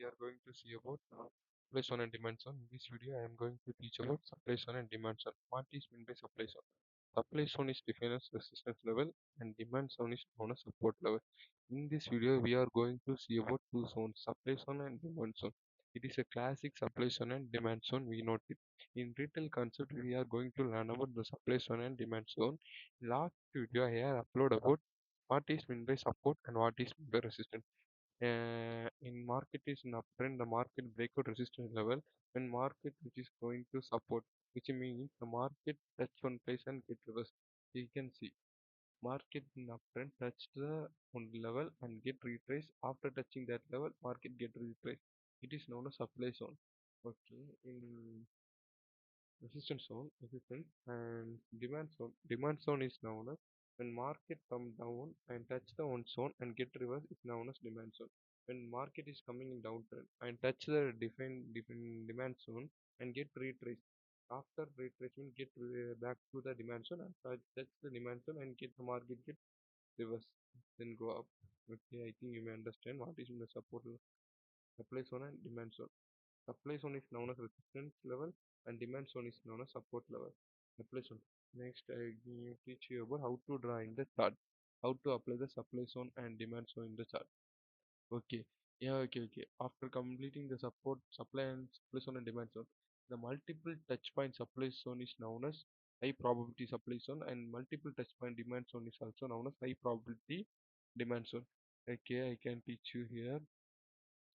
we are going to see about supply zone and demand zone. In this video, I am going to teach about supply zone and demand zone. What is meant by supply zone? Supply zone is defined as resistance level and demand zone is known as support level. In this video, we are going to see about two zones, supply zone and demand zone. It is a classic supply zone and demand zone. We note it. In retail concept, we are going to learn about the supply zone and demand zone. Last video, I have upload about what is meant by support and what is meant by resistance. In market is an uptrend, the market breakout resistance level when market which is going to support, which means the market touch one place and get reversed. You can see market in uptrend touch the one level and get retraced. After touching that level, market get retraced. It is known as supply zone. Okay, in resistance zone, resistance and demand zone. Demand zone is known as when market come down and touch the one zone and get reverse is known as demand zone. When market is coming in downtrend and touch the different demand zone and get retraced. After retracement, get back to the demand zone and touch the demand zone and get the market get reverse, then go up. Okay, I think you may understand what is in the supply zone and demand zone. Supply zone is known as resistance level and demand zone is known as support level. Supply zone. Next, I will teach you about how to draw in the chart, how to apply the supply zone and demand zone in the chart. Okay. Yeah, okay. After completing the supply and supply zone and demand zone, the multiple touch point supply zone is known as high probability supply zone and multiple touch point demand zone is also known as high probability demand zone. Okay, I can teach you here.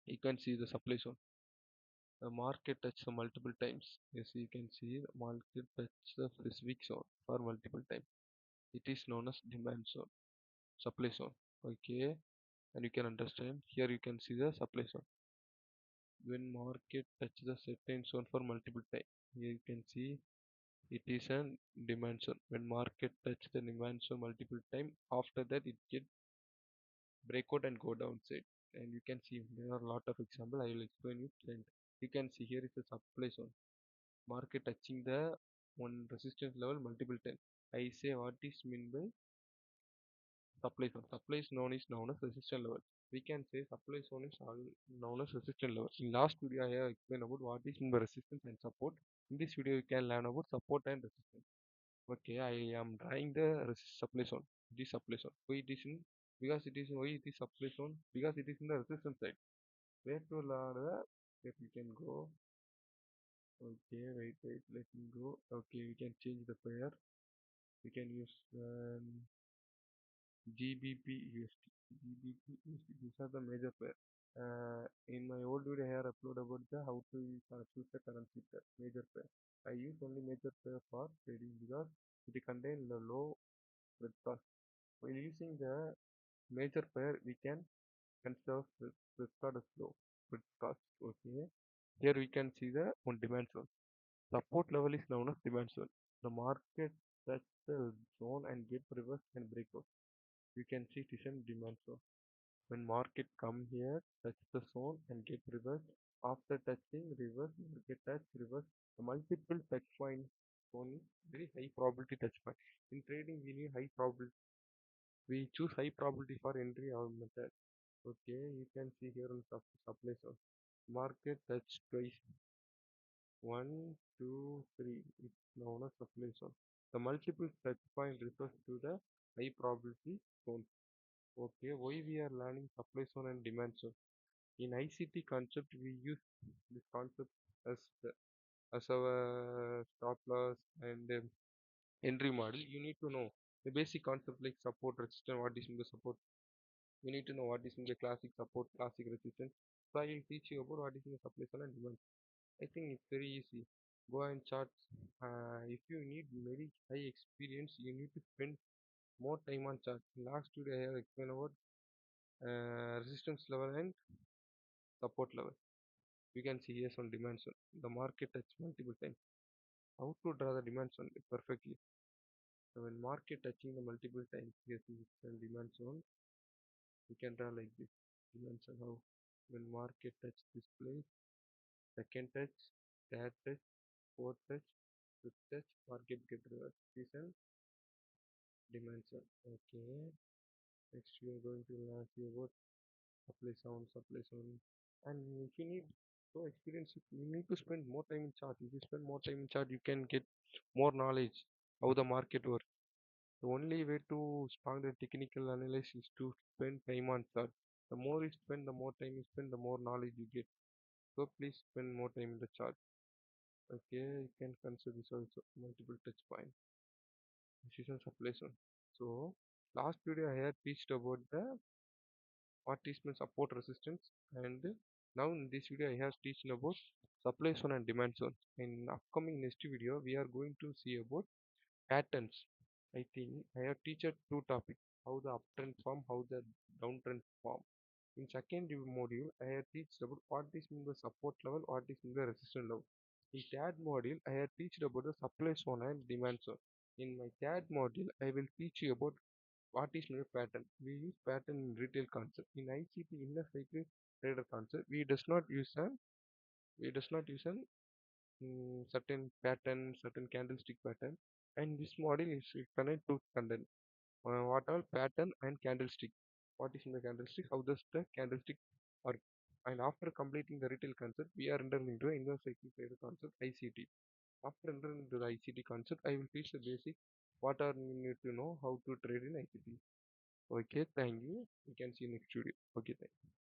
You can see the supply zone. The market touch the multiple times. Yes, you can see the market touch the specific zone for multiple times. It is known as demand zone, supply zone. Okay, and you can understand here. You can see the supply zone. When market touch the certain zone for multiple times, here you can see it is a demand zone. When market touch the demand zone multiple time, after that it get breakout and go downside. And you can see there are a lot of example. I will explain you trend. You can see here is the supply zone. Market touching the one resistance level multiple times. I say what is mean by supply zone. Supply zone is known as resistance level. We can say supply zone is all known as resistance level. In last video, I have explained about what is mean by resistance and support. In this video, you can learn about support and resistance. Okay, I am drawing the supply zone. This supply zone. Why it is in? Because it is why it is supply zone? Because it is in the resistance side. Where to learn the? If you can go. Okay, wait. Let me go. Okay, we can change the pair. We can use GBP USD. GBP USD. These are the major pair. In my old video, I have uploaded about the how to choose the currency pair, major pair. I use only major pair for trading because it contains the low spread cost. While using the major pair, we can consider spread cost as low spread cost. Okay. Here we can see the one demand zone. Support level is known as demand zone. The market touch the zone and get reverse and breakout. You can see it is in demand zone. When market come here, touch the zone and get reverse. After touching reverse, market touch reverse. The multiple touch point zone is very high probability touch point. In trading, we need high probability. We choose high probability for entry or method. Okay, you can see here on supply zone. Market touch twice. One, two, three. It's known as supply zone. The multiple touch point refers to the high probability zone. Okay, why we are learning supply zone and demand zone? In ICT concept, we use this concept as as our stop loss and entry model. You need to know the basic concept like support, resistance, what is in the support. You need to know what is in the classic support, classic resistance. So I will teach you about what is in the supply zone and demand. I think it's very easy. Go and chart. If you need very high experience, you need to spend more time on chart. Last video I have explained about resistance level and support level. You can see here some demand zone. The market touch multiple times. How to draw the demand zone perfectly? So when market touching the multiple times, yes, it's a demand zone. You can draw like this. Demand zone how? When market touch this place, second touch, third touch, fourth touch, fifth touch, market get reversed. This is demand zone. Okay. Next we are going to learn about supply sound. And if you need so experience, you need to spend more time in chart. If you spend more time in chart, you can get more knowledge how the market works. The only way to start the technical analysis is to spend time on chart. The more you spend, the more time you spend, the more knowledge you get. So please spend more time in the chart. Okay, you can consider this also multiple touch point. This is a supply zone. So last video I had teached about the what is mean support resistance, and now in this video I have teaching about supply zone and demand zone. In upcoming next video we are going to see about patterns. I think I have teached two topics: how the uptrend form, how the downtrend form. In second module, I have teached about what is mean the support level, what is mean the resistance level. In third module, I have teached about the supply zone and demand zone. In my third module, I will teach you about what is mean pattern. We use pattern in retail concept. In ICT inner cycle trader concept, we does not use an certain pattern, certain candlestick pattern. And this model is connect to content. What all pattern and candlestick? What is in the candlestick? How does the candlestick work? And after completing the retail concept, we are entering into the inner cycle trader concept ICT. After entering into the ICT concept, I will teach the basic what are you need to know how to trade in ICT. Okay, thank you. We can see next video. Okay, thank you.